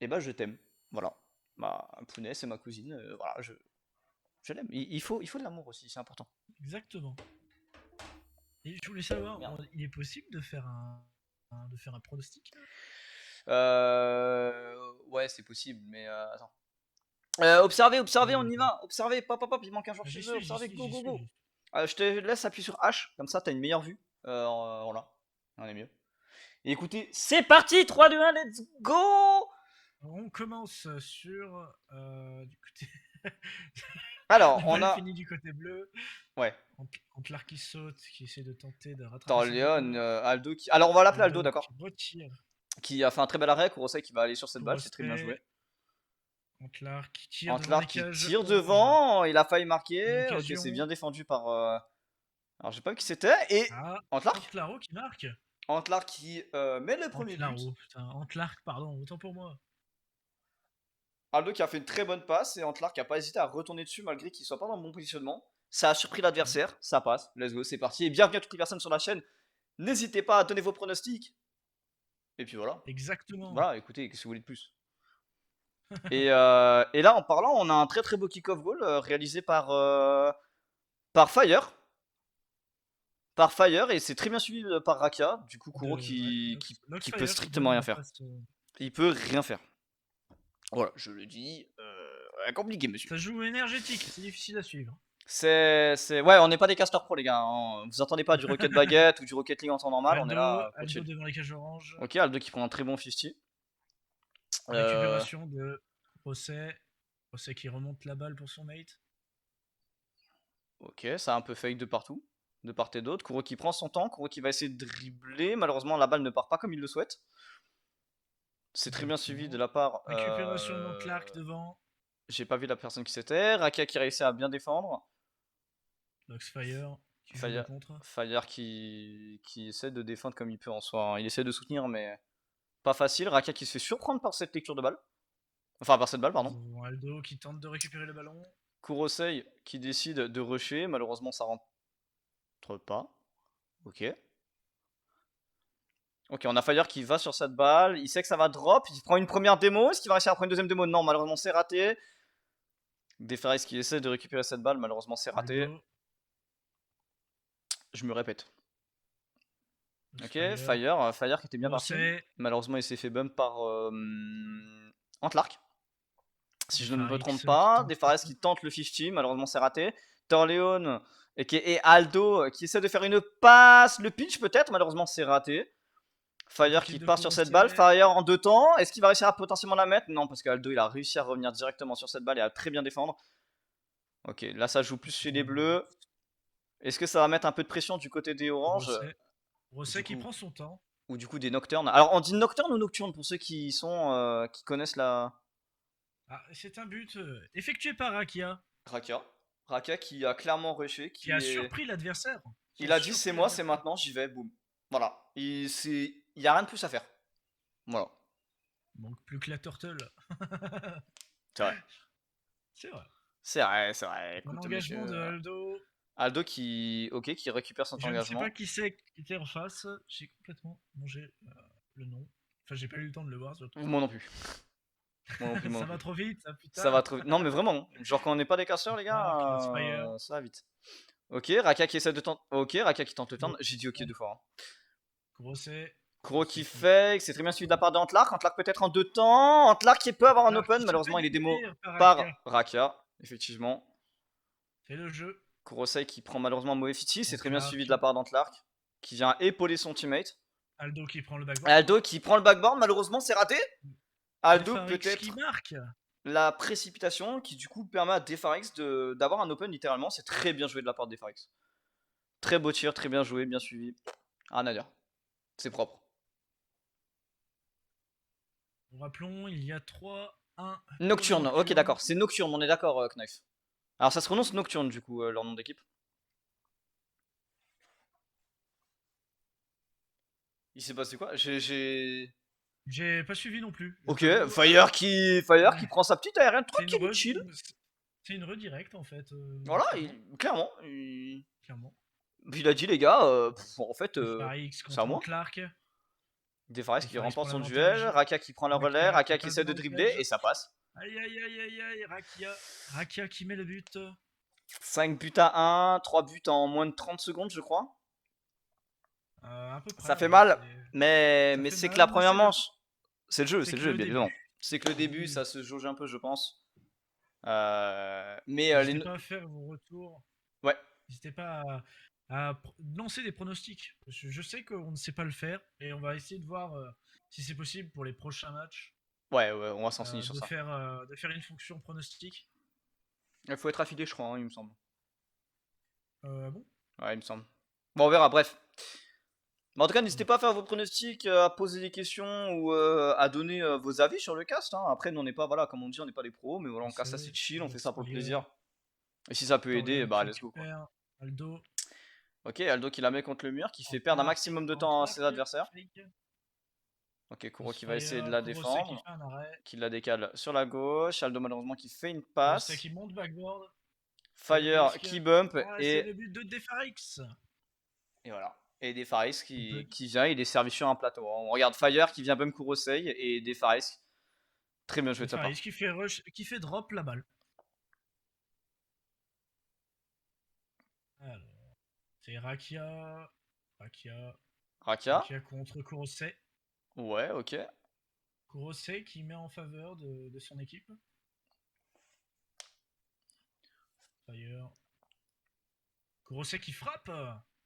et bah je t'aime. Voilà. Bah, Pounet, c'est ma cousine, voilà, je l'aime. Il faut de l'amour aussi, c'est important. Exactement. Et je voulais savoir, Merde. il est possible de faire de faire un pronostic? Ouais, c'est possible, mais attends. Observez, observez, on y D'accord. va. Observez, pop, pop, pop, il manque un joueur Ah, chez eux. j'y Observez, suis, go, j'y go, suis, go. j'y suis. Je te laisse appuyer sur H, comme ça t'as une meilleure vue. Voilà, on est mieux. Et écoutez, c'est parti, 3, 2, 1, let's go. On commence sur du côté. Alors, La on balle a... finit du côté bleu. Ouais, Antlar qui saute, qui essaie de tenter de rattraper attends, son Léon, ballon. Aldo qui... Alors, on va l'appeler Aldo, Aldo d'accord. qui retire. Qui a fait un très bel arrêt, Kurosei qui va aller sur cette balle, c'est très bien joué. Kurosei. Antlar qui tire devant Antlar les qui cages tire orange. devant, il a failli Une marquer. Ok, c'est occasion. bien défendu par... Alors, j'ai pas vu qui c'était. Et Ah, Antlar, Antlaro qui marque. Antlar qui met le premier but. Antlaro, putain, Antlar, pardon, autant pour moi. Aldo qui a fait une très bonne passe et Antlar qui a pas hésité à retourner dessus malgré qu'il soit pas dans le bon positionnement. Ça a surpris Mm. l'adversaire, ça passe, let's go, c'est parti. Et bienvenue à toutes les personnes sur la chaîne. N'hésitez pas à donner vos pronostics. Et puis voilà. Exactement. Voilà, écoutez, qu'est-ce que vous voulez de plus. Et là, en parlant, on a un très très beau kick-off goal réalisé par Fire. Par Fire, et c'est très bien suivi par Raka. Du coup, Kuro Ouais, qui peut Noxfire qui strictement donne rien la faire. passe. Il peut rien faire. Voilà, je le dis. Compliqué, monsieur. Ça joue énergétique, c'est difficile à suivre. Ouais, on n'est pas des casters pro, les gars, hein. Vous entendez pas du Rocket Baguette ou du Rocket League en temps normal, on est là pour Aldo chill. devant les cages oranges. Ok, Aldo qui prend un très bon 50. Euh, Récupération de Rosset. Rosset qui remonte la balle pour son mate. ok, ça a un peu fake de partout, de part et d'autre. Kuro qui prend son temps, Kuro qui va essayer de dribbler. Malheureusement, la balle ne part pas comme il le souhaite. C'est très bien suivi de Exactement. la part. Récupération de Clark devant. J'ai pas vu la personne qui c'était. Raka qui réussit à bien défendre. Noxfire qui joue le Fire, contre. Fire qui essaie de défendre comme il peut en soi, hein. Il essaie de soutenir, mais pas facile. Raka qui se fait surprendre par cette lecture de balle. Enfin, par cette balle, pardon. Aldo qui tente de récupérer le ballon. Kurosei qui décide de rusher. Malheureusement, ça rentre pas. Ok. Ok, on a Fire qui va sur cette balle. Il sait que ça va drop. Il prend une première démo. Est-ce qu'il va réussir à prendre une deuxième démo? Non, malheureusement, c'est raté. Defaris qui essaie de récupérer cette balle. Malheureusement, c'est raté. Aldo. Je me répète. Ok, Noxfire. Fire qui était bien parti. Rosset. Malheureusement, il s'est fait bump par Antlark. Si je ne me trompe Defarix qui pas. tente. Defaris qui tente le 50. Malheureusement, c'est raté. Torleone et Aldo qui essaie de faire une passe. Le pitch peut-être. Malheureusement, c'est raté. Fire qui Tentative de part sur cette balle, Kurosei. Fire en deux temps. Est-ce qu'il va réussir à potentiellement la mettre? Non, parce qu'Aldo il a réussi à revenir directement sur cette balle et à très bien défendre. Ok, là ça joue plus chez les bleus. Est-ce que ça va mettre un peu de pression du côté des oranges? Rosset. Du Rosset qui coup, prend son temps. ou du coup des nocturnes. Alors on dit nocturne ou nocturne pour ceux qui sont qui connaissent la Ah, c'est un but effectué par Akia, Raka. Raka qui a clairement rushé, qui a qui est. surpris l'adversaire. Qui a Il a dit c'est surpris moi, c'est l'adversaire. maintenant, j'y vais, boum. Voilà. Il y a rien de plus à faire. Voilà. Manque plus que la turtle. C'est vrai. C'est vrai. C'est vrai. Un Écoute, engagement de monsieur. Aldo. Aldo qui récupère son Je ne sais pas engagement. qui c'est qui était en face. J'ai complètement mangé le nom. Enfin, j'ai pas eu le temps de le voir surtout. Moi non plus. Moi non plus, moi non Ça va plus. trop vite, ça, Ça putain. va trop vite. Non, mais vraiment. Genre, quand on n'est pas des casseurs, les gars, Clark, Noxfire. ça va vite. Ok, Raka qui essaie de tenter. Ok, Raka qui tente le turn. Kuro- J'ai dit ok deux fois, hein. Grosset. Kuro qui Grosset qui. fake. C'est très bien suivi de la part d'Antlark. Antlark peut-être en deux temps. Antlark qui peut avoir un Clark open. qui se fait Malheureusement, il est démo démolir par par Akia. Raka. Effectivement. C'est le jeu. Kurosei qui prend malheureusement mauvais fiti. C'est Donc très bien suivi Clark. de la part d'Antlark. Qui vient épauler son teammate. Aldo qui prend le backboard. Aldo qui prend le backboard. Malheureusement, c'est raté. Aldo Defarix qui peut-être marque. la précipitation qui du coup permet à Defarix d'avoir un open littéralement. C'est très bien joué de la part de Defarix. Très beau tir, très bien joué, bien suivi. Rien à dire. C'est propre. Rappelons, il y a 3-1 pour les Nocturne, ok Nocturnes. d'accord. C'est Nocturne, on est d'accord, Knife. Alors ça se prononce Nocturne du coup, leur nom d'équipe. Il s'est passé quoi? J'ai pas suivi non plus, je Ok, t'avoue. Fire qui prend sa petite aérienne C'est une, tranquille et chill. c'est une redirect en fait, Voilà, clairement. clairement. Clairement. Il a dit les gars, en fait, Farix c'est à contre moi. Clark. Defaris qui Defaris remporte prend son l'avantage. duel, Raka qui prend le relais, Rakia Raka qui qui passe essaie de devant le dribbler piège. et ça passe. Aïe aïe aïe aïe aïe, Rakia. Rakia qui met le but. 5 buts à 1, 3 buts en moins de 30 secondes je crois. À peu Ça près, fait ouais. mal, Ça mais fait c'est que mal, la mais première manche. C'est c'est le que jeu, le bien évidemment. début. C'est que le début, Oui. ça se jauge un peu, je pense. Mais N'hésitez pas à faire vos retours. ouais, N'hésitez pas lancer des pronostics. Je sais qu'on ne sait pas le faire et on va essayer de voir si c'est possible pour les prochains matchs ouais, on va s'en signer sur ça. de faire une fonction pronostic. Il faut être affilié, je crois, hein, il me semble. Bon. Ouais, il me semble. Bon, on verra, bref. Mais en tout cas, n'hésitez pas à faire vos pronostics, à poser des questions ou à donner vos avis sur le cast. Hein. Après, nous, on n'est pas, voilà, comme on dit, on n'est pas des pros, mais voilà, on Vous casse assez savez, de chill, on fait ça pour le Spire, plaisir. Et si ça peut aider, Torian bah, qui let's go, quoi. récupère, Aldo, Ok, Aldo qui la met contre le mur, qui fait perdre un Antoine, maximum de temps à Antoine, ses adversaires. fake, Ok, Kuro qui va essayer de Crossfire, la Kurose qui défendre, fait un arrêt, qui la décale sur la gauche. Aldo, malheureusement, qui fait une Kurose passe. qui monte backboard, qui Fire risque. qui bump Oh, c'est et le but de Defarix. voilà. Et Defaris Bug. qui vient, il est servi sur un plateau. On regarde Fire qui vient bump Kurosei et Defaris. Très bien joué de sa part. Defarix qui fait rush, qui fait drop la balle. Alors, c'est Rakia. Rakia. Raka. Rakia contre Kurose. Ouais, ok. Kurose qui met en faveur de son équipe. Fire. Kurose qui frappe.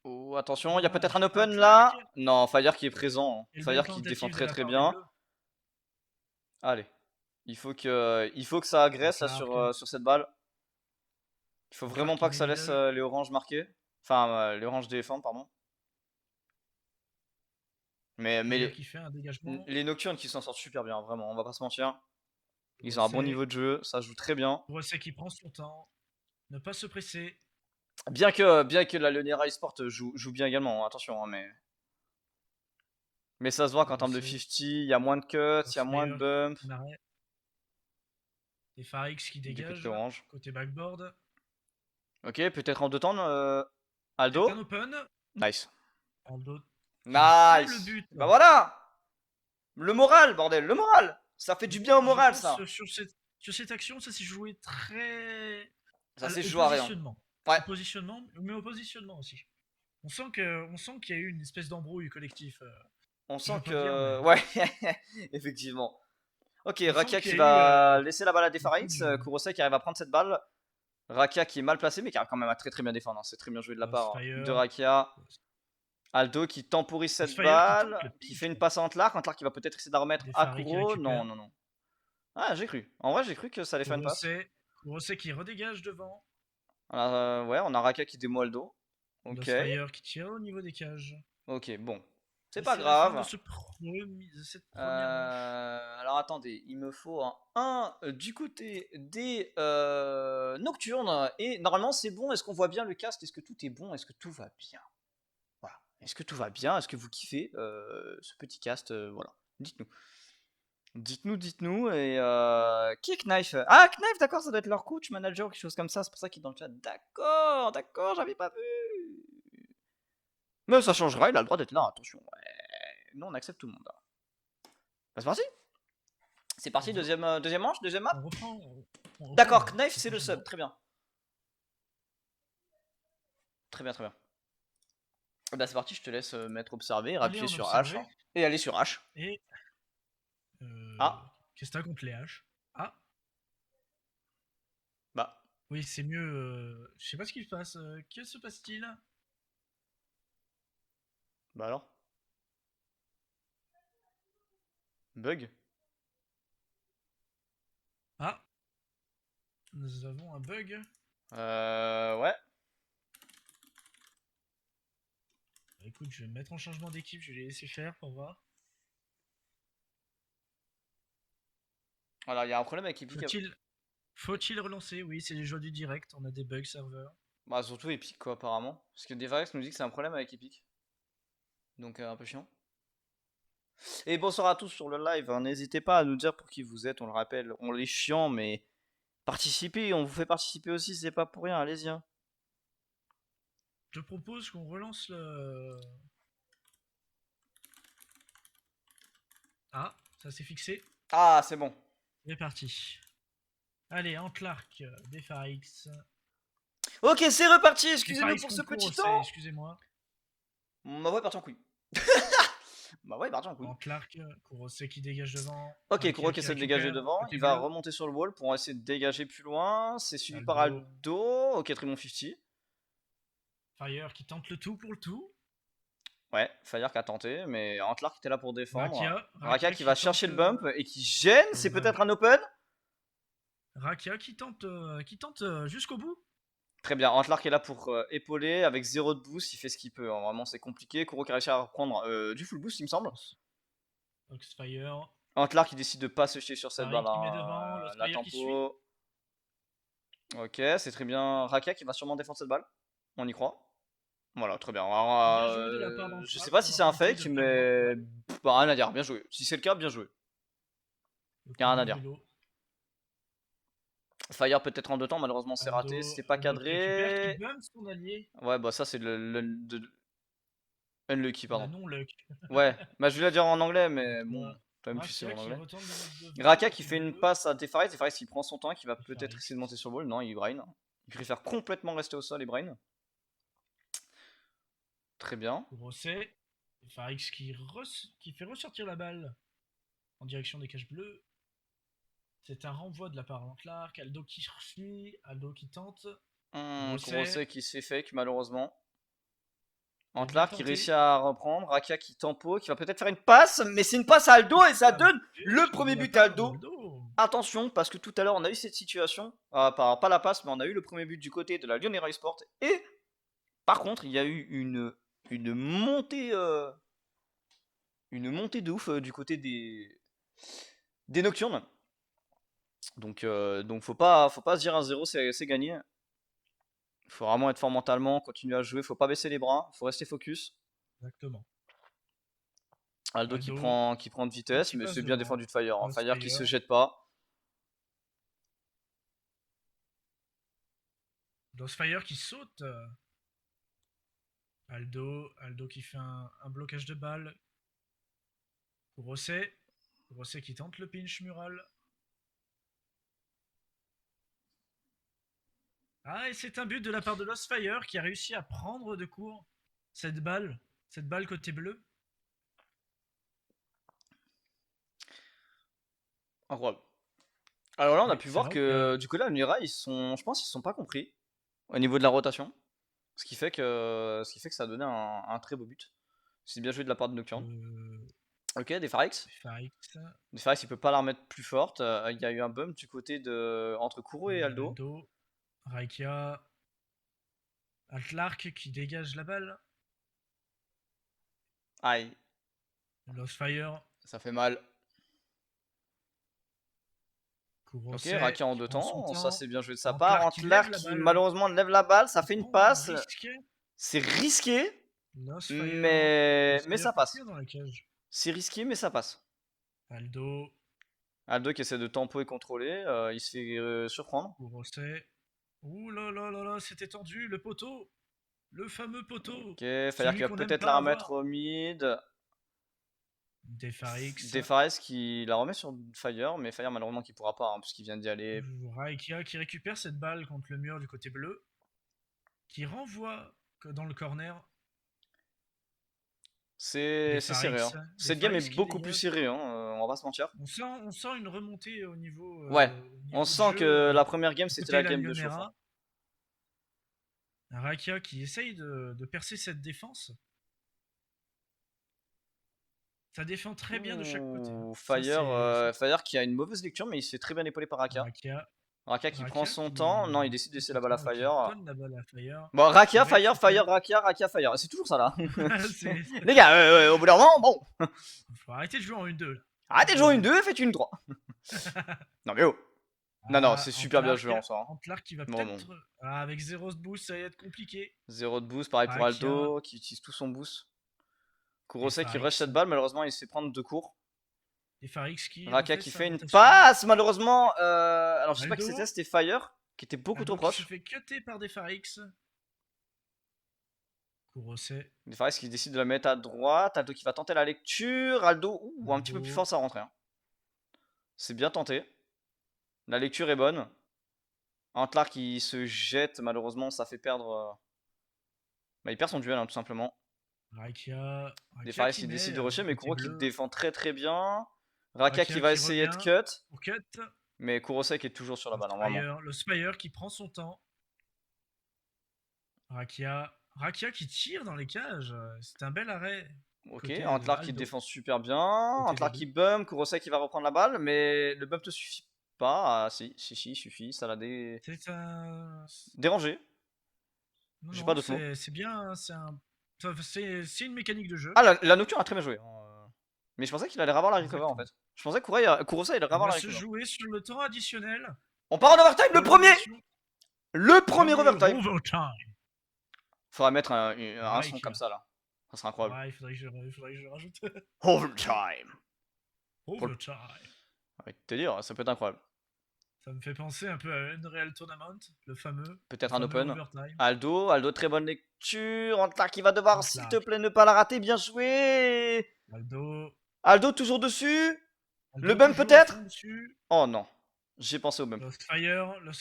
Oh, attention, il y a peut-être Dommage. un Pas de open track. là. Non, Fire qui est présent. Et belle Fire qui défend tentative de très la très part des bien. Bleus. Allez. Il faut que ça agresse là Clark. sur cette balle. Il faut Clark vraiment qui pas que met ça laisse middle. les oranges marquer. Enfin, les oranges défendre, pardon. Mais Fire qui fait un dégagement. les nocturnes qui s'en sortent super bien, vraiment, on va pas se mentir. Ils ont un bon Kurose. niveau de jeu, ça joue très bien. Kurose qui prend son temps. Ne pas se presser. Bien que la Lionera eSport joue bien également, hein, attention, hein, mais ça se voit qu'en termes de Kurose. 50, il y a moins de cuts, il y a moins de Crossfire. bumps. Un arrêt. Et Farix qui Du côté dégage. orange. Côté backboard. Ok, peut-être en deux temps, C'est Aldo. un open. Nice. Aldo qui fait le Nice. but. Bah voilà. Le moral, bordel, le moral. Ça fait du bien au Je moral, pense ça. sur cette action, ça s'est joué très Ça s'est au joué à rien. positionnement. Ouais. Au positionnement, mais au positionnement aussi. On sent qu'il y a eu une espèce d'embrouille collectif. On Je sent veux pas dire, que... mais Ouais, effectivement. Ok, on sent Rakia qu'il qui y a eu va laisser la balle à beaucoup Defarix. de Kurosei qui arrive à prendre cette balle. Rakia qui est mal placé, mais qui arrive quand même à très très bien défendre. Hein. C'est très bien joué de la part de Crossfire. Rakia. Aldo qui temporise cette Crossfire qui tente balle, le qui pic. fait une passe à Antlar. Antlar qui va peut-être essayer de la remettre à Defari qui Kuro. Non, récupère. non, non. Ah, j'ai cru. En vrai, j'ai cru que ça allait faire une passe. Kurose qui redégage devant. Ouais, on a Rakia qui démo Aldo. Ok, Crossfire qui tire au niveau des cages. ok, bon. C'est Et pas c'est la fin de, grave. de cette première manche. Alors attendez, il me faut un du côté des nocturnes. Et normalement c'est bon, est-ce qu'on voit bien le cast? Est-ce que tout est bon? Est-ce que tout va bien? Voilà. Est-ce que tout va bien? Est-ce que vous kiffez ce petit cast? Voilà. Dites-nous. Dites-nous. Et qui est Knife? Ah, Knife, d'accord, ça doit être leur coach, manager ou quelque chose comme ça. C'est pour ça qu'il est dans le chat. D'accord, j'avais pas vu. Mais ça changera, il a le droit d'être là, attention. Ouais. Nous on accepte tout le monde. Hein. Bah, c'est parti! C'est parti, deuxième manche, deuxième map. On reprend. D'accord, Knife c'est le sub, très bien. Très bien. Bah c'est parti, je te laisse mettre observer, appuyer sur H. Et aller sur H. Et. Ah. Qu'est-ce que t'as contre les H? Ah. Bah. Oui, c'est mieux. Je sais pas ce qui se passe. Que se passe-t-il? Bah alors. Bug. Ah. Nous avons un bug. Ouais. Écoute, je vais me mettre en changement d'équipe, je vais les laisser faire pour voir. Voilà, il y a un problème avec Epic. Faut-il relancer? Oui, c'est les jeux du direct, on a des bugs serveurs. Bah surtout Epic quoi apparemment. Parce que Devarex nous dit que c'est un problème avec Epic. Donc un peu chiant. Et bonsoir à tous sur le live, hein. N'hésitez pas à nous dire pour qui vous êtes, on le rappelle, on est chiant mais participez, on vous fait participer aussi, c'est pas pour rien, allez-y. Hein. Je propose qu'on relance le... Ah, ça s'est fixé. Ah, c'est bon. C'est parti. Allez, Antlark, Defarix. Ok, c'est reparti, excusez-nous Defarix pour ce contre petit Kurosei, temps. excusez-moi. Ma voix est partie en couille. Ma voix est partie en couille. Antlark, Kurosei qui dégage devant. Ok, Kuro Rakia qui qui essaie de dégager récupère. devant, Côté il va bleu. remonter sur le wall pour essayer de dégager plus loin, c'est suivi par Aldo. Aldo, ok Tremont 50. Fire qui tente le tout pour le tout. Ouais, Fire qui a tenté, mais Antlar qui était là pour défendre. Rakia. Raka qui va chercher tente, le bump et qui gêne, c'est peut-être un open. Rakia qui tente jusqu'au bout. Très bien, Antlar qui est là pour épauler avec 0 de boost, il fait ce qu'il peut, hein. Vraiment c'est compliqué. Kuro qui a réussi à reprendre du full boost il me semble. Oxfire. Antlar qui décide de pas se jeter sur cette Paris balle, qui met hein. devant, La l'Ospire qui suit. tempo. Ok, c'est très bien. Raka qui va sûrement défendre cette balle, on y croit. Voilà, très bien. Bien Alors, joué de la part je sais d'Antlark pas si c'est d'avoir un tenté fake, de faire drop la mais balle. bah, rien à dire, bien joué. Si c'est le cas, bien joué. Le Y'a rien à combo dire. vélo. Fire peut-être en deux temps, malheureusement c'est raté, Aldo, c'était pas Aldo qui récupère, qui cadré. bump son allié. Ouais, bah ça c'est unlucky, La pardon. non-luck. Ouais, bah je vais la dire en anglais, mais bon, Toi, toi-même tu sais Rakia en qui anglais. retente de mettre devant, Raka qui côté fait une bleu. passe à Defaris, Defaris qui prend son temps, qui va peut-être essayer de monter Defarix. sur le wall. Non, il brain. Il préfère complètement rester au sol et brain. Très bien. Kurosei. Defarix qui fait ressortir la balle en direction des cages bleues. C'est un renvoi de la part d'Antlark. Aldo qui suit, Aldo qui tente. Kurosei qui se fait fake malheureusement. Il a bien Antlar qui tenté. réussit à reprendre. Raka qui tempo, qui va peut-être faire une passe, mais c'est une passe à Aldo et ça donne le premier De la but à part Aldo. d'Aldo. Attention, parce que tout à l'heure on a eu cette situation, pas la passe, mais on a eu le premier but du côté de la Lyon Aero Sport. Et par contre, il y a eu une montée, de ouf du côté des Nocturnes. Donc faut pas se dire 1-0, c'est gagné. Faut vraiment être fort mentalement, continuer à jouer, faut pas baisser les bras, faut rester focus. Exactement. Aldo qui prend de vitesse, qui mais passe c'est bien devant. défendu de Fire, hein. Fire qui se Fire. jette pas. Fire qui saute. Aldo qui fait un blocage de balle. Kurosei qui tente le pinch mural. Ah, et c'est un but de la part de Fire qui a réussi à prendre de court cette balle côté bleu. Incroyable. Alors là, on a Oui, pu c'est voir vrai que du côté de Mira, je pense qu'ils se sont pas compris au niveau de la rotation. Ce qui fait que ça a donné un très beau but. C'est bien joué de la part de Nocturne. Ok, Defarix. Defarix, il peut pas la remettre plus forte. Il y a eu un bump du côté entre Kuro et Aldo. Raikia. Altlark qui dégage la balle. Aïe. Fire. Ça fait mal. Kurosei, ok, Rakia en deux temps. Ça, c'est bien joué de sa part. Antlark Antlar qui malheureusement lève la balle. Ça fait une passe. C'est risqué. Mais ça passe. C'est risqué, mais ça passe. Aldo qui essaie de tempo et contrôler. Il se fait surprendre. Kurosei. Ouh là là là là, c'était tendu. Le poteau. Le fameux poteau. Ok, Fire qui va peut-être la remettre au mid. Defarix qui la remet sur Fire, mais Fire malheureusement qui pourra pas, hein, puisqu'il vient d'y aller. Raikia qui récupère cette balle contre le mur du côté bleu. Qui renvoie dans le corner. C'est serré. Hein. Cette game est beaucoup plus serrée, hein, on va pas se mentir. On sent une remontée au niveau. Ouais, on sent que la première game c'était la game de chauffe. Raikia qui essaye de percer cette défense. Ça défend très bien de chaque côté. Fire qui a une mauvaise lecture, mais il se fait très bien épauler par Raka. Raka qui prend son temps. Non, il décide de laisser la balle à Fire. Bon, Raka, Fire, Raka, Fire. C'est toujours ça là. Les gars, au bout d'un moment, bon. Faut arrêter de jouer en 1-2. Arrêtez de jouer en 1-2, faites une 3. Non, mais oh. Non, c'est super bien joué en soi. Antlark qui va peut-être. Avec 0 de boost, ça va être compliqué. 0 de boost, pareil pour Aldo qui utilise tout son boost. Kurosei qui rush cette balle, malheureusement il se fait prendre de court. Raka qui fait une passe, malheureusement. Alors je sais pas qui c'était Fire qui était beaucoup trop proche. Il se fait cutter par Defarix. Kurose. Defaris qui décide de la mettre à droite. Aldo qui va tenter la lecture. Aldo, ouh, un petit peu plus fort, ça rentre. Hein. C'est bien tenté. La lecture est bonne. Antlar qui se jette, malheureusement, ça fait perdre. Bah, il perd son duel, hein, tout simplement. Rakia Defaris qui il décide met de rusher, mais côté Kuro qui bleu. défend très très bien. Rakia qui Rakia va qui essayer de revient cut. pour cut. Mais Kurosek est toujours sur la balle, normalement. Le Spire qui prend son temps. Rakia qui tire dans les cages. C'est un bel arrêt. Ok, Côté Antlar qui Aldo. défend super bien. Côté Antlar des qui deux. bump. Kurosek qui va reprendre la balle. Mais le bump ne suffit pas. Ah, si, il suffit. Ça l'a C'est un. dérangé. Non, J'ai pas non, d'autre mot. c'est bien. C'est une mécanique de jeu. Ah, la Nocturne a très bien joué. Mais je pensais qu'il allait avoir la recover en Exactement. fait. Je pensais que Kurosa il allait On avoir va la se recover. jouer sur le temps additionnel. On part en overtime, le premier! Prolongation. Le premier Premier overtime! overtime. Faudra mettre un son Mike. comme ça là. Ça serait incroyable. Ouais, il faudrait que je le rajoute. Overtime! Overtime. Avec te dire, ça peut être incroyable. Ça me fait penser un peu à Unreal Tournament, le fameux. Peut-être Le un fameux open. overtime. Aldo, très bonne lecture. Antlar qui va devoir, s'il te Antlar. plaît, ne pas la rater. Bien joué! Aldo toujours dessus. Le bump toujours à peut-être? fond dessus. Oh non. J'ai pensé au bump. Lost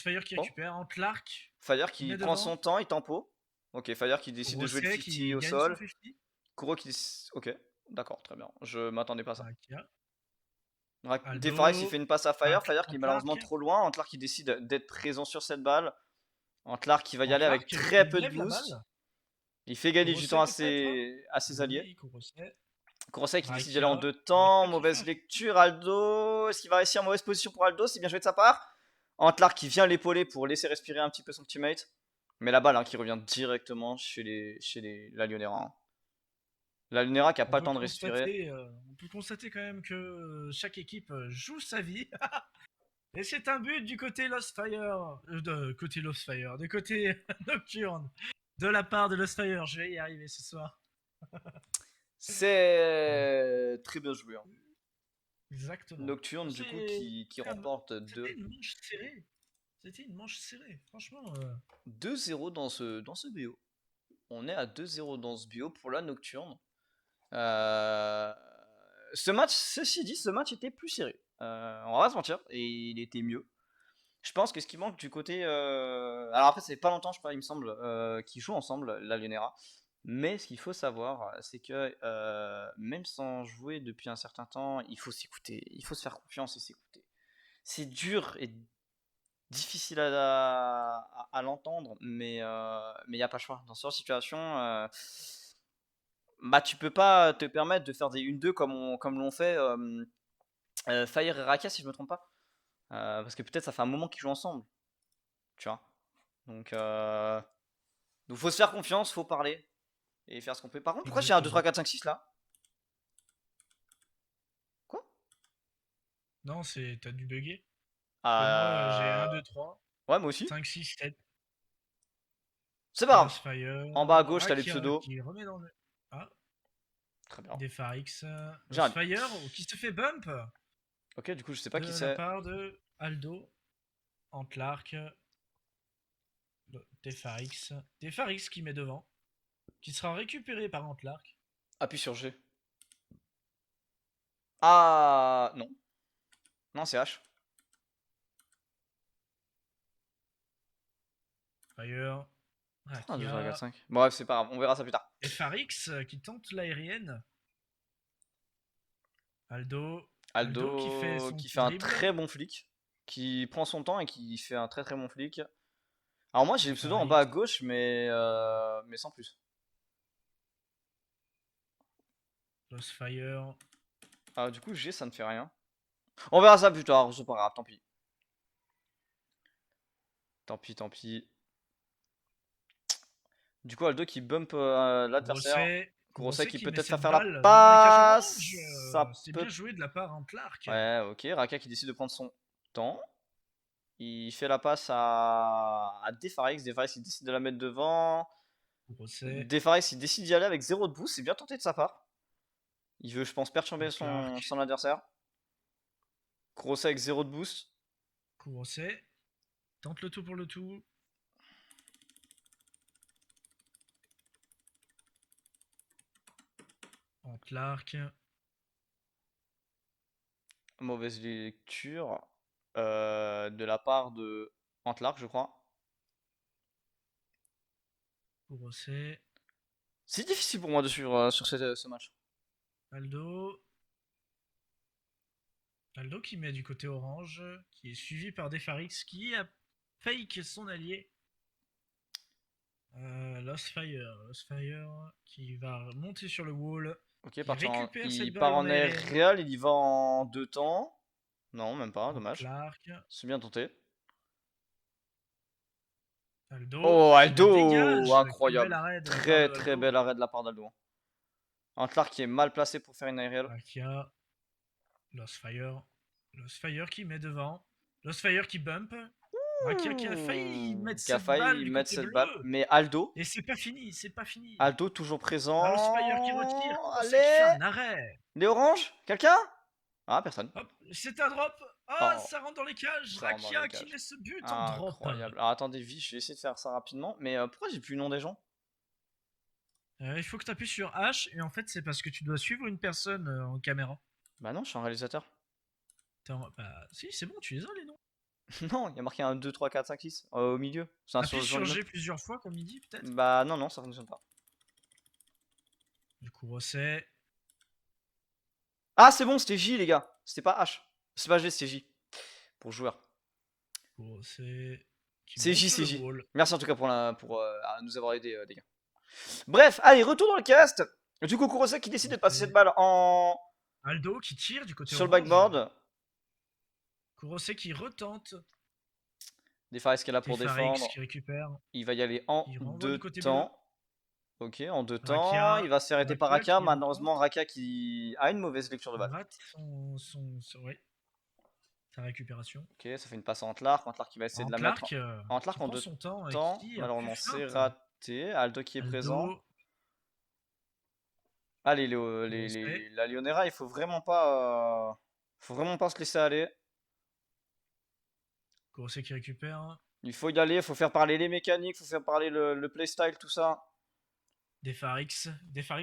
Fire qui Oh. récupère. Antlark. Fire qui met prend devant. son temps, il tempo. Ok, Fire qui décide de jouer le 50 qui au gagne sol. son 50. Kuro qui. Ok, d'accord, très bien. Je m'attendais pas à ça. Rakia. Defaris il fait une passe à Fire. Fire qui est Antlark. malheureusement trop loin. Antlar qui décide d'être présent sur cette balle. Antlar qui va y aller avec Antlark, très il peu de lève la boost. balle. Il fait gagner du temps à peut-être. ses alliés. Oui, Kurosei qui décide d'y aller en Rakia. deux temps. Rakia qui Mauvaise fait un- lecture. Aldo. Est-ce qu'il va réussir? Mauvaise position pour Aldo. C'est bien joué de sa part. Antlar qui vient l'épauler pour laisser respirer un petit peu son teammate. Mais la balle qui revient directement chez la Lionera. Hein. La Lunera qui a pas le temps de respirer. On peut constater quand même que chaque équipe joue sa vie. Et c'est un but du côté Lost Fire. Côté Lost Fire. Du côté Nocturne. De la part de Lost Fire. Je vais y arriver ce soir. C'est très bien joué. Hein. Exactement. Nocturne, du coup, qui remporte C'était une manche serrée. C'était une manche serrée. Franchement. 2-0 dans ce BO. On est à 2-0 dans ce BO pour la Nocturne. Ce match, ceci dit, ce match était plus serré. On va pas se mentir, et il était mieux. Je pense que ce qui manque du côté. Alors après, c'est pas longtemps, je crois, il me semble, qu'ils jouent ensemble, la Lionera. Mais ce qu'il faut savoir, c'est que même sans jouer depuis un certain temps, il faut s'écouter, il faut se faire confiance et s'écouter. C'est dur et difficile à l'entendre, mais il n'y a pas le choix. Dans ce genre de situation, bah, tu peux pas te permettre de faire des 1-2 comme l'ont fait Fire et Raka, si je me trompe pas. Parce que peut-être ça fait un moment qu'ils jouent ensemble. Tu vois. Donc, faut se faire confiance, faut parler et faire ce qu'on peut. Par contre, pourquoi j'ai un 2, 3, 4, 5, 6 là? Quoi? Non, t'as dû bugger. Euh... Moi, j'ai 1, 2, 3, Ouais, moi aussi. 5, 6, 7. C'est pas grave. Fire. En bas à gauche, t'as les Rakia pseudos. qui remet dans le. Ah, Très bien. Defarix. J'ai un... Fire qui se fait bump. Ok, du coup, je sais pas qui De la c'est. part de Aldo. Antlark. Defarix. Defarix qui met devant. Qui sera récupéré par Antlark. Appuie sur G. Ah, non. Non, c'est H. Fire. Ah, 2, 3, 4, Rakia. 5. Bref, c'est pas grave, on verra ça plus tard. Defarix qui tente l'aérienne. Aldo qui fait un dribble. très bon flic. Qui prend son temps et qui fait un très très bon flic. Alors moi j'ai le pseudo en bas à gauche mais sans plus. Lost Fire. Ah, du coup G ça ne fait rien. On verra ça plus tard, c'est pas grave, tant pis. Tant pis. Du coup Aldo qui bump l'adversaire. Kurosei qui peut-être va faire la passe. C'est bien joué de la part Antlark. Ouais, ok. Raka qui décide de prendre son temps. Il fait la passe à Defarix. Defarix il décide de la mettre devant. Defarix il décide d'y aller avec 0 de boost. C'est bien tenté de sa part. Il veut, je pense, perturber son adversaire. Kurosei avec 0 de boost. Kurosei tente le tout pour le tout. Clark. Mauvaise lecture de la part de Antlark, je crois. Kurose. C'est difficile pour moi de suivre sur ce match. Aldo. Aldo qui met du côté orange, qui est suivi par Defarix qui a fake son allié. Lost Fire qui va monter sur le wall. Ok, Récupère il cette part balle en en air aérienne. réel, il y va en 2 temps. Non, même pas, Donc dommage. Clark. C'est bien tenté. Aldo Oh, qui la Aldo! dégage. Quel bel Incroyable. arrêt de la part Très de très Aldo. bel arrêt de la part d'Aldo. Antlark qui est mal placé pour faire une aérienne. Rakia. Lost Fire. Lost Fire qui met devant. Lost Fire qui bump. Rakia qui a failli mettre Qui a cette balle failli du mettre côté cette bleu. balle. Mais Aldo, Et c'est pas fini, c'est pas fini. Aldo toujours présent. Ah, Lost Fire qui retire. Kurose qui fait Allez! un arrêt. Les oranges? Quelqu'un? Ah, personne. Hop, c'est un drop. Ah, Oh, ça rentre dans les cages. ça rentre dans les Rakia qui cages. met ce but en drop. Incroyable. Alors attendez, vie, je vais essayer de faire ça rapidement. Mais pourquoi j'ai plus le nom des gens? Il faut que tu appuies sur H et en fait c'est parce que tu dois suivre une personne en caméra. Bah non, je suis un réalisateur. Bah si, c'est bon, tu les as les noms. Non, il y a marqué un 2, 3, 4, 5, 6 au milieu. C'est un Appuie sur surjouement. G plusieurs fois comme il dit peut-être. Bah non, non, ça fonctionne pas. Du coup, Rosset. Ah, c'est bon, c'était J, les gars. C'était pas H. C'est pas G, c'était J. Pour joueur. Rosset. C'est J, c'est J. Merci en tout cas pour nous avoir aidé, les gars. Bref, allez, retour dans le cast. Du coup, Kurose qui décide de passer cette balle en Aldo qui tire du côté sur le orange. backboard. Kurose qui retente. Defarix qui est là pour défendre. Qui récupère. Il va y aller en Il renvoie 2 du côté temps. Ok, en 2 temps. Rakia. Il va se faire arrêter par Rakia Raka. qui Malheureusement, Raka qui a une mauvaise lecture de balle. rate ouais, sa récupération. Ok, ça fait une passe en Antlark. Antlark qui va essayer de la mettre en Antlark en 2 temps. Malheureusement, c'est raté. Aldo qui est présent. Allez, la Lionera, il faut vraiment pas se laisser aller. Kurose qui récupère. Il faut y aller, il faut faire parler les mécaniques, il faut faire parler le playstyle, tout ça. Defarix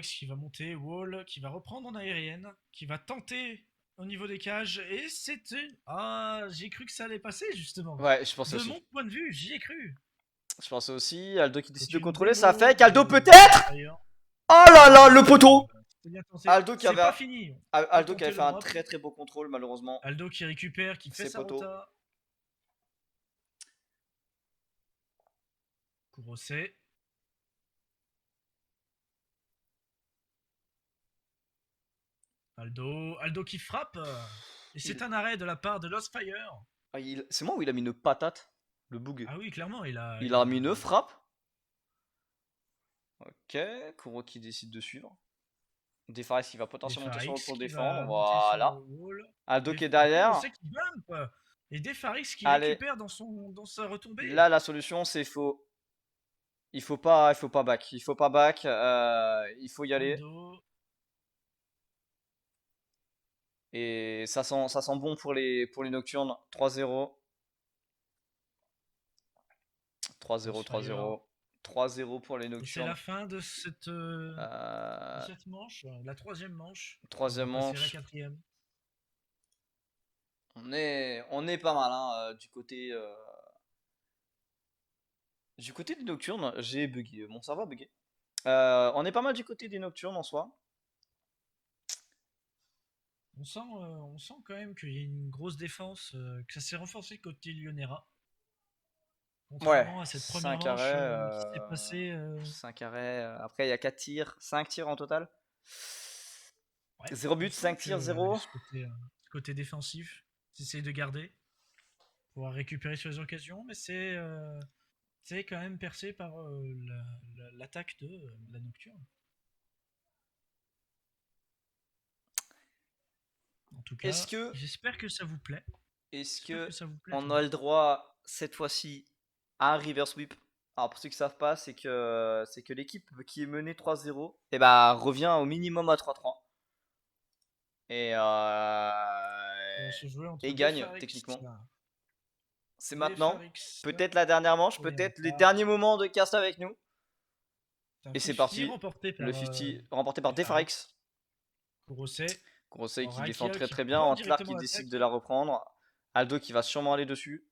qui va monter, Wall qui va reprendre en aérienne, qui va tenter au niveau des cages, et c'est une... Ah, j'ai cru que ça allait passer justement. Ouais, je pensais aussi. De mon point de vue, j'y ai cru. Je pensais aussi, Aldo qui décide de contrôler, ça fait qu'Aldo peut-être. Oh là là, le poteau. Aldo qui avait pas fini. Aldo qui avait fait un très très beau contrôle malheureusement. Aldo qui récupère, qui fait sa rota. Kurose. Aldo qui frappe. Et c'est un arrêt de la part de Lost Fire. Ah, c'est moi où il a mis une patate, le bug. Ah oui, clairement, il a mis une frappe. Ok, Kuro qui décide de suivre. Defarix qui va potentiellement monter sur le pour défendre. Voilà. Aldo qui est derrière. Et Defarix qui récupère dans sa retombée. Là, la solution, c'est il faut pas back. Il faut pas back. Il faut y aller. Et ça sent bon pour les nocturnes. 3-0. 3-0, 3-0. 3-0 pour les nocturnes. C'est la fin de cette manche, la troisième manche. Troisième manche. La quatrième. On est pas mal hein, du côté des nocturnes. J'ai bugué, mon serveur a bugué. On est pas mal du côté des nocturnes en soi. On sent quand même qu'il y a une grosse défense, que ça s'est renforcé côté Lionera. Contrairement à cette première manche qui s'est passée. 5 arrêts. Après, il y a 4 tirs. 5 tirs en total. Ouais, 0 but, 5 tirs, 0. Ce côté défensif, j'essaye de garder. Pouvoir récupérer sur les occasions, mais c'est quand même percé par l'attaque de la Nocturne. En tout cas, j'espère que ça vous plaît. Est-ce que on a le droit cette fois-ci à un reverse sweep? Alors pour ceux qui savent pas, c'est que l'équipe qui est menée 3-0 et bah revient au minimum à 3-3 et gagne techniquement. C'est maintenant, peut-être la dernière manche, peut-être les derniers moments de cast avec nous. Et c'est parti. Le 50 remporté par Defarix. Kurose. Kurosei qui défend Rakia très qui très bien. prend Antlar qui directement décide l'attaque. de la reprendre. Aldo qui va sûrement aller dessus.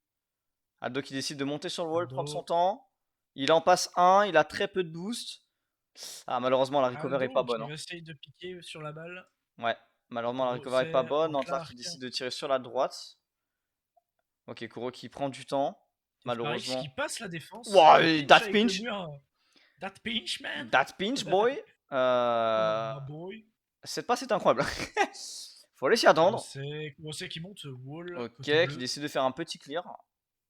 Aldo qui décide de monter sur le wall, prendre son Aldo. temps. Il en passe un, il a très peu de boost. Ah, malheureusement, la recover est pas Aldo bonne, qui hein. va essayer de piquer sur la balle. Ouais, malheureusement, la recover est pas Kurose. bonne. Antlar qui Antlark. décide de tirer sur la droite. Ok, Kuro qui prend du temps. Farix qui Malheureusement. passe la défense. Wow, Il pinch that avec le pinch! mur. That pinch, man. That pinch, boy! My boy. Cette passe est incroyable. Faut aller s'y attendre. Kurose qui monte wall Ok, côté qui bleu. décide de faire un petit clear.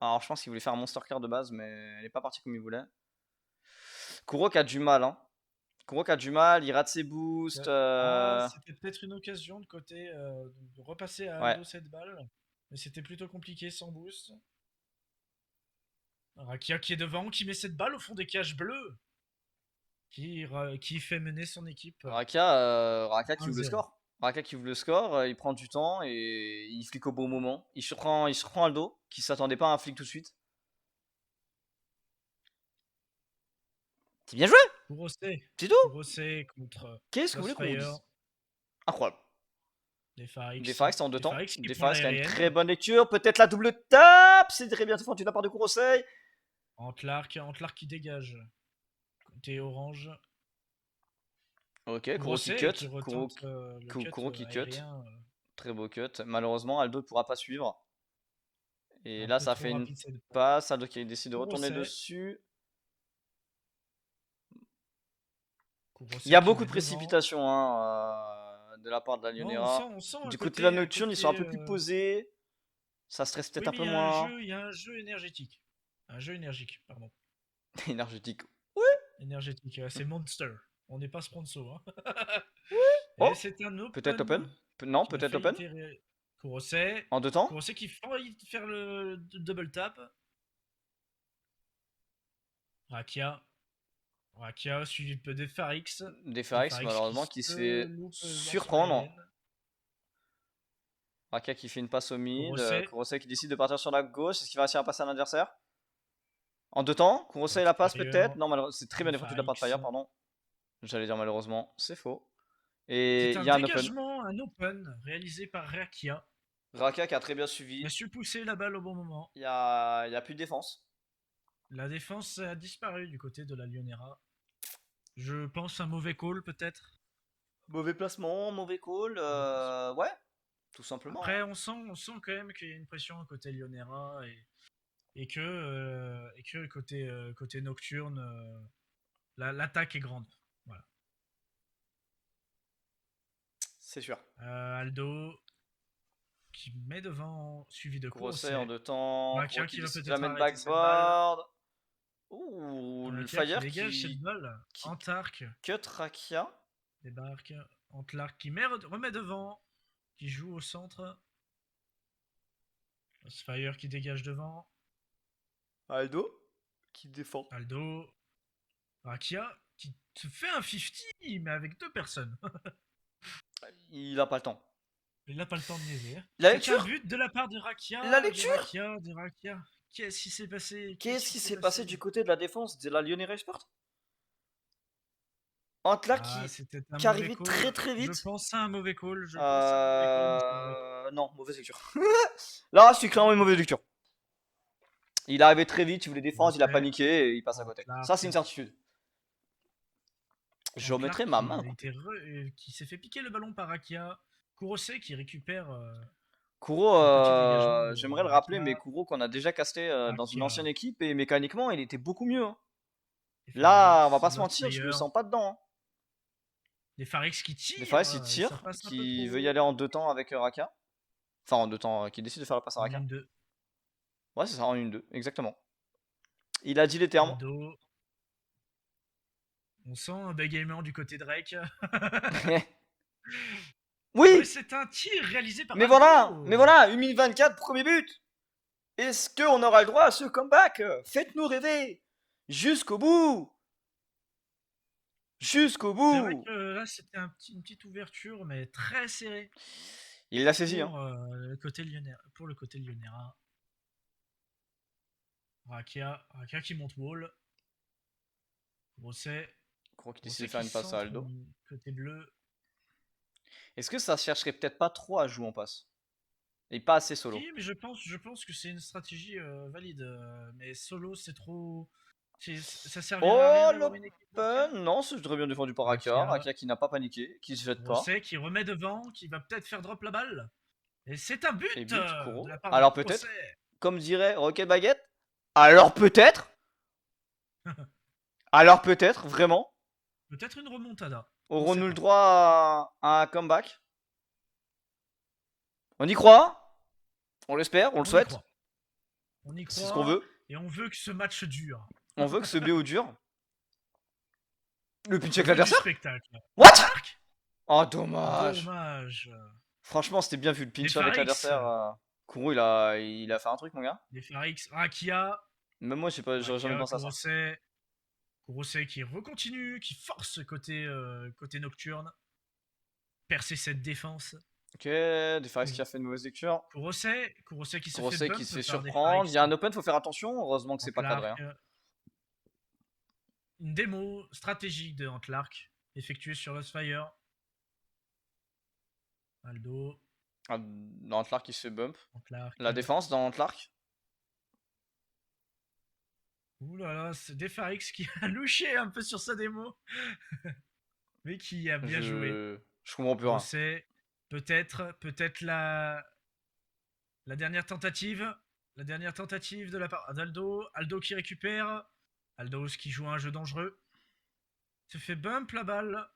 Alors, je pense qu'il voulait faire un monster clear de base, mais elle est pas partie comme il voulait. Kuro qui a du mal, hein. Kuro qui a du mal, il rate ses boosts. Ah, c'était peut-être une occasion de côté de repasser à Ouais, Aldo cette balle. Mais c'était plutôt compliqué sans boost. Rakia qui est devant, qui met cette balle au fond des cages bleues. Qui fait mener son équipe Raka qui ouvre le 1-0. score. Raka qui ouvre le score, il prend du temps et il flic au bon moment. Il surprend Aldo, qui s'attendait pas à un flic tout de suite. C'est bien joué, Kurose. c'est tout. Kurose contre Qu'est-ce que vous voulez qu'on vous Lostfire. dise? Incroyable. Defarix. Defarex en deux temps. Defarix qui prend Defarex qui a une très l'aérienne. bonne lecture. Peut-être la double tape. C'est très bien défendu de la part de Kurosei. Antlark qui dégage. Côté orange. Ok, Kuro qui Kurose qui cut. retente le cut Kuro qui cut. aérien. Très beau cut. Malheureusement, Aldo ne pourra pas suivre. Et Un là, peu ça trop fait une rapide cette balle. passe. Aldo qui décide de retourner Kurose. dessus. Kurose Il y a qui beaucoup met de devant. précipitation de la part de la Non, Lionera. on sent Du côté de la un Nocturne, ils sont un côté. peu plus posés. Ça stresse peut-être Oui, un mais peu moins. il y a un jeu énergétique. Un jeu énergique, pardon. Énergétique. Énergétique, c'est Monster. On n'est pas sponsor. Hein. Et Oh, c'est un peut-être open. open Non, qui a peut-être failli open. tirer. Kurose. En deux temps. Kurose qui failli faire le double tap. Rakia. Rakia suivi peu de Farix. Defarex, Qui malheureusement, qui se se fait loupe sur surprendre. l'aérienne. Raka qui fait une passe au mid. Kurose. Kurosei qui décide de partir sur la gauche. Est-ce qu'il va réussir à passer à l'adversaire? En deux temps. Kurosei la passe peut-être. Extérieur. Non, malheureusement, c'est très bien défendu de la part de Farix. Fire, pardon. J'allais dire malheureusement, c'est faux. C'est Et il un y a un open. dégagement, un open réalisé par Rakia. Raka qui a très bien Il a suivi. su pousser la balle au bon moment. Il y a plus de défense. La défense a disparu du côté de la Lionera. Je pense un mauvais call peut-être. Mauvais placement, mauvais call. Ouais, tout simplement, Après, hein. on sent quand même qu'il y a une pression côté Lionera et que côté Nocturne, l'attaque est grande. Voilà. C'est sûr. Aldo qui met devant, suivi de Kurosei en Kurose. deux temps. Kuro Rakia qui qui va décide de la peut-être mettre arrêter cette balle. backboard. Ouh, le Rakia qui Fire dégage cette balle. qui Antark cut Rakia. débarque. Antlark qui remet devant. Qui joue au centre. Fire qui dégage devant. Aldo qui défend. Aldo. Rakia qui te fait un 50 mais avec deux personnes. Il a pas le temps. Il n'a pas le temps de niaiser. La C'est un lecture. but de la part de Rakia. La lecture. De Rakia. Qu'est-ce qui s'est passé? Qu'est-ce qui s'est passé du côté de la défense de la Lyonnais Sport? Antla Ah, c'était un qui mauvais arrivait call. très très Je vite. pense à un mauvais call. Je pense à un mauvais call, monsieur Drake. Non, mauvaise lecture. Là, c'est clairement une mauvaise lecture. Il est arrivé très vite, il voulait défendre, il a paniqué et il passe à côté. Ça, c'est une certitude. Je remettrai ma main. Qui s'est fait piquer le ballon par Rakia. Kurose qui récupère Kuro, le petit dégagement de j'aimerais le rappeler, mais Rakia. Kuro qu'on a déjà casté dans une Rakia. ancienne équipe et mécaniquement, il était beaucoup mieux, hein. Les Là, on va Farix, pas se mentir, je le Lostfire. sens pas dedans, hein. Les Farix qui tirent. Les Fares, il Ça tire, passe un peu qui trop veut y haut. aller en deux temps avec Raka. Enfin, en deux temps, qui décide de faire la passe à En Raka. 1-2. Ouais, c'est ça, en 1-2, exactement. Il a dit les termes. Aldo. On sent un bégaiement du côté de Drake. Oui, C'est un tir réalisé par mais Aldo. voilà, 1 minute 24, premier but. Est-ce qu'on aura le droit à ce comeback? Faites-nous rêver. Jusqu'au bout. Jusqu'au C'est vrai bout. que là, c'était une petite ouverture, mais très serrée Il l'a saisi, hein. pour le côté lyonnais. Rakia qui monte wall. Grosset Kuro qui décide de faire une passe à centre Aldo. côté bleu. Est-ce que ça chercherait peut-être pas trop à jouer en passe? Et pas assez solo. Si, mais je pense que c'est une stratégie valide. Mais solo, c'est trop. Ça servirait à rien Oh, d'avoir une équipe l'open! nocturne. Non, c'est très bien défendu par Aka. Akia, Aka qui n'a pas paniqué, qui se jette pas. Kurosei qui remet devant, qui va peut-être faire drop la balle. Et c'est un Et but but, de Kuro. la part de Alors Kurosei. peut-être, comme dirait Rocket Baguette, alors peut-être, alors peut-être, vraiment, Peut-être une remontada. On sait aurons-nous le pas. droit à un comeback? On y croit, on l'espère, on le On y souhaite, croit. On y c'est ce qu'on croit. veut. Et on veut que ce match dure. On veut que ce BO dure. Le pitch On avec veut du l'adversaire? spectacle. What? Arc. Oh, dommage. Dommage. Franchement, c'était bien vu le Les pinch avec Farix. l'adversaire. Kuro, il a fait un truc, mon gars. Les Farix. Akia. Même moi, j'aurais jamais Akia, pensé à ça. Kurosei. Kurosei qui recontinue, qui force côté nocturne. Percer cette défense. Ok, Defaris qui a fait une mauvaise lecture. Kurosei qui se fait Kurosei bump qui se fait par des surprendre. Il y a un Farix. open, faut faire attention. Heureusement que c'est pas cadré. Antlark. Une démo stratégique de Antlark effectuée sur Lost-Fire. Aldo, Ah, dans Antlark qui se fait bump. Antlark. La défense dans Antlark. Ouh là là, c'est Defarix qui a louché un peu sur sa démo. Mais qui a bien joué. Je comprends plus rien. C'est peut-être la dernière tentative. La dernière tentative de la part d'Aldo. Aldo qui récupère. Aldo qui joue un jeu dangereux. Se fait bump la balle.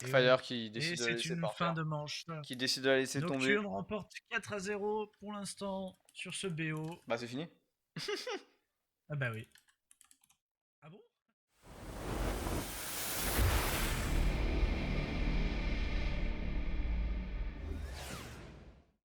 Et Fire oui. qui Et décide de la c'est laisser une fin partir. de manche. Qui décide de la laisser tomber. Nocturne remporte 4-0 pour l'instant sur ce BO. Bah, c'est fini. Ah bah oui. Ah bon?